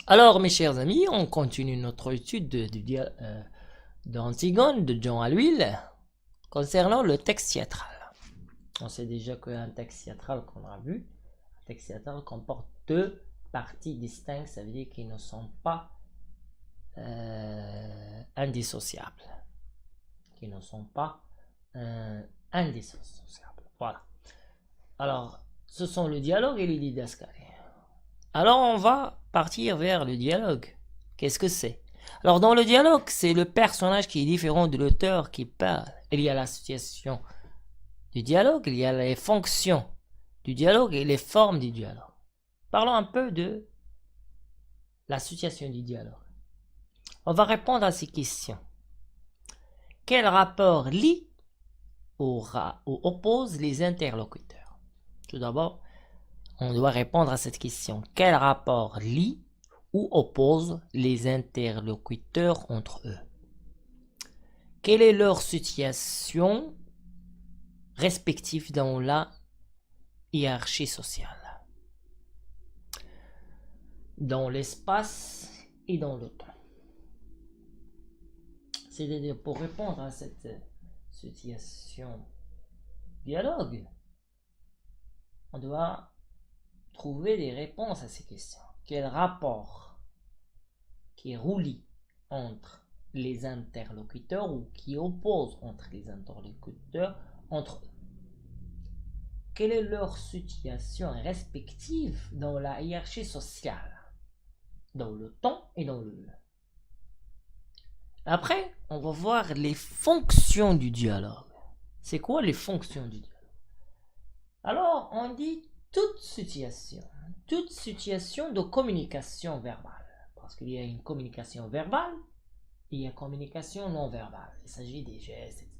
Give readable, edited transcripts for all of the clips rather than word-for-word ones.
Alors, mes chers amis, on continue notre étude d'Antigone, de Jean à l'huile, concernant le texte théâtral. On sait déjà qu'un texte théâtral qu'on a vu, un texte théâtral comporte deux parties distinctes, ça veut dire qu'ils ne sont pas indissociables. Qui ne sont pas indissociables. Voilà. Alors, ce sont le dialogue et les didascalies. Alors, on va partir vers le dialogue. Qu'est-ce que c'est? Alors, dans le dialogue, c'est le personnage qui est différent de l'auteur qui parle. Il y a la situation du dialogue, il y a les fonctions du dialogue et les formes du dialogue. Parlons un peu de la situation du dialogue. On va répondre à ces questions. Quel rapport lie ou oppose les interlocuteurs? Tout d'abord, on doit répondre à cette question. Quel rapport lie ou oppose les interlocuteurs entre eux? Quelle est leur situation respective dans la hiérarchie sociale, dans l'espace et dans le temps? C'est-à-dire, pour répondre à cette situation dialogue, on doit trouver des réponses à ces questions. Quel rapport qui relie entre les interlocuteurs ou qui oppose entre les interlocuteurs entre eux? Quelle est leur situation respective dans la hiérarchie sociale, dans le temps et dans le lieu? Après, on va voir les fonctions du dialogue. C'est quoi les fonctions du dialogue? Alors, on dit toute situation de communication verbale. Parce qu'il y a une communication verbale et il y a une communication non verbale. Il s'agit des gestes, etc.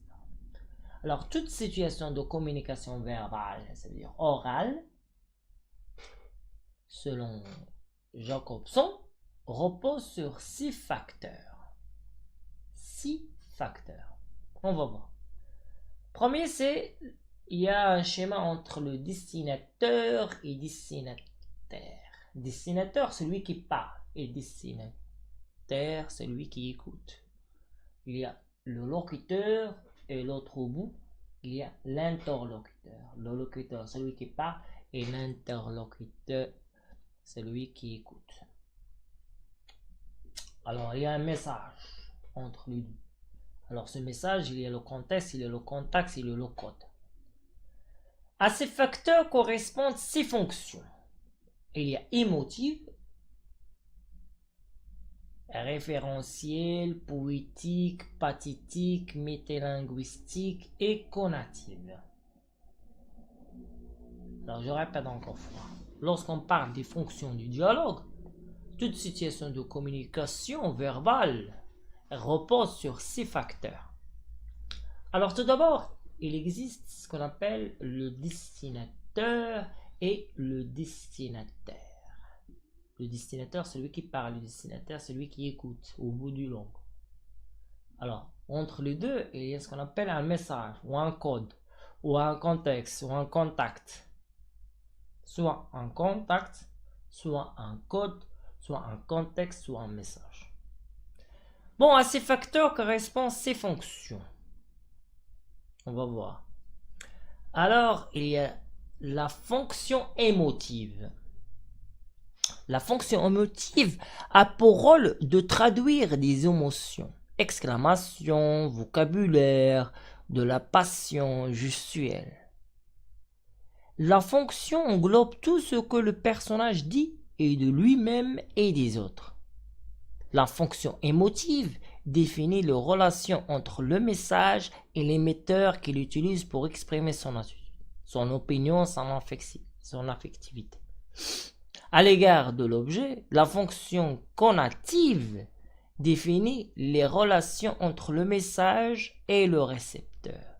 Alors, toute situation de communication verbale, c'est-à-dire orale, selon Jacobson, repose sur 6 facteurs. 6 facteurs. On va voir. Premier, c'est il y a un schéma entre le destinataire et destinataire. Destinataire, celui qui parle, et destinataire, celui qui écoute. Il y a le locuteur et l'autre bout, il y a l'interlocuteur. Le locuteur, celui qui parle, et l'interlocuteur, celui qui écoute. Alors, il y a un message entre les deux. Alors, ce message, il y a le contexte, il y a le contact, il y a le code. À ces facteurs correspondent 6 fonctions. Il y a émotive, référentiel, poétique, pathétique, métalinguistique et conative. Alors, je répète encore une fois. Lorsqu'on parle des fonctions du dialogue, toute situation de communication verbale repose sur 6 facteurs. Alors, tout d'abord, il existe ce qu'on appelle le destinateur et le destinataire. Le destinateur, celui qui parle, le destinataire, celui qui écoute au bout du long. Alors, entre les deux, il y a ce qu'on appelle un message, ou un code, ou un contexte, ou un contact. Soit un contact, soit un code, soit un contexte, soit un message. Bon, à ces facteurs correspondent ces fonctions. On va voir. Alors, il y a la fonction émotive. La fonction émotive a pour rôle de traduire des émotions, exclamations, vocabulaire, de la passion gestuelle. La fonction englobe tout ce que le personnage dit et de lui-même et des autres. La fonction émotive définit les relations entre le message et l'émetteur qu'il utilise pour exprimer son opinion, son affectivité. À l'égard de l'objet, la fonction conative définit les relations entre le message et le récepteur.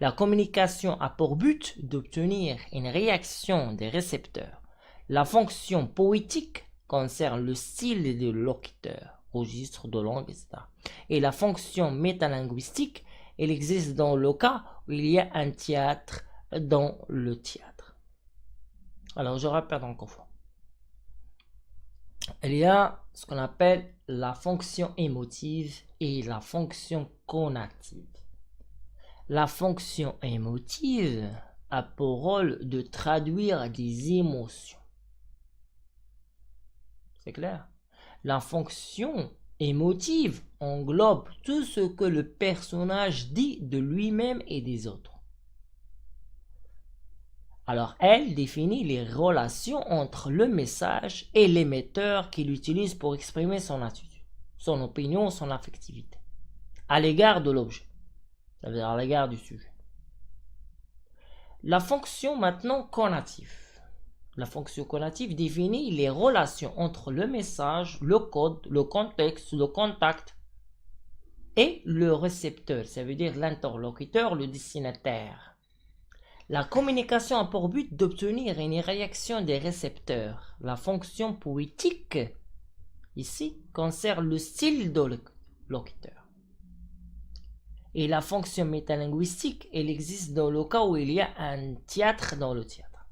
La communication a pour but d'obtenir une réaction des récepteurs. La fonction poétique concerne le style du locuteur, registre de langue, etc. Et la fonction métalinguistique, elle existe dans le cas où il y a un théâtre dans le théâtre. Alors, je répète encore une fois. il y a ce qu'on appelle la fonction émotive et la fonction conative. La fonction émotive a pour rôle de traduire des émotions. C'est clair? La fonction émotive englobe tout ce que le personnage dit de lui-même et des autres. Alors, elle définit les relations entre le message et l'émetteur qu'il utilise pour exprimer son attitude, son opinion, son affectivité, à l'égard de l'objet, c'est-à-dire à l'égard du sujet. La fonction maintenant conative. La fonction conative définit les relations entre le message, le code, le contexte, le contact et le récepteur, ça veut dire l'interlocuteur, le destinataire. La communication a pour but d'obtenir une réaction des récepteurs. La fonction poétique, ici, concerne le style de locuteur. Et la fonction métalinguistique, elle existe dans le cas où il y a un théâtre dans le théâtre.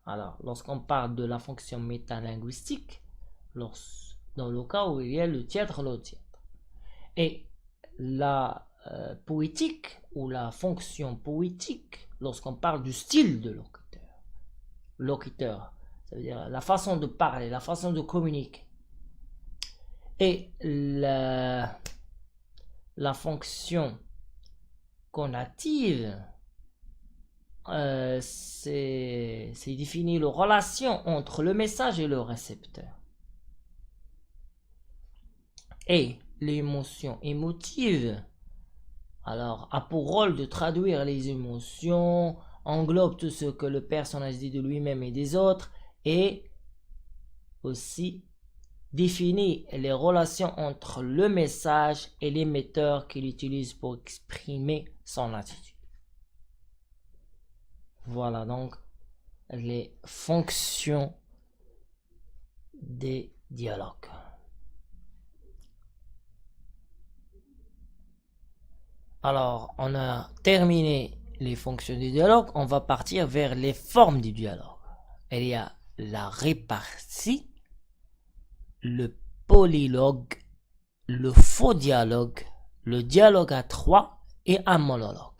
Alors, lorsqu'on parle de la fonction métalinguistique, dans le cas où il y a le théâtre. Et la poétique ou la fonction poétique, lorsqu'on parle du style de locuteur. Locuteur, ça veut dire la façon de parler, la façon de communiquer. Et la fonction conative, c'est définir la relation entre le message et le récepteur. Et l'émotion émotive, alors, a pour rôle de traduire les émotions, englobe tout ce que le personnage dit de lui-même et des autres, et aussi définit les relations entre le message et l'émetteur qu'il utilise pour exprimer son attitude. Voilà donc les fonctions des dialogues. Alors, on a terminé les fonctions du dialogue, on va partir vers les formes du dialogue. Il y a la répartie, le polylogue, le faux dialogue, le dialogue à trois et un monologue.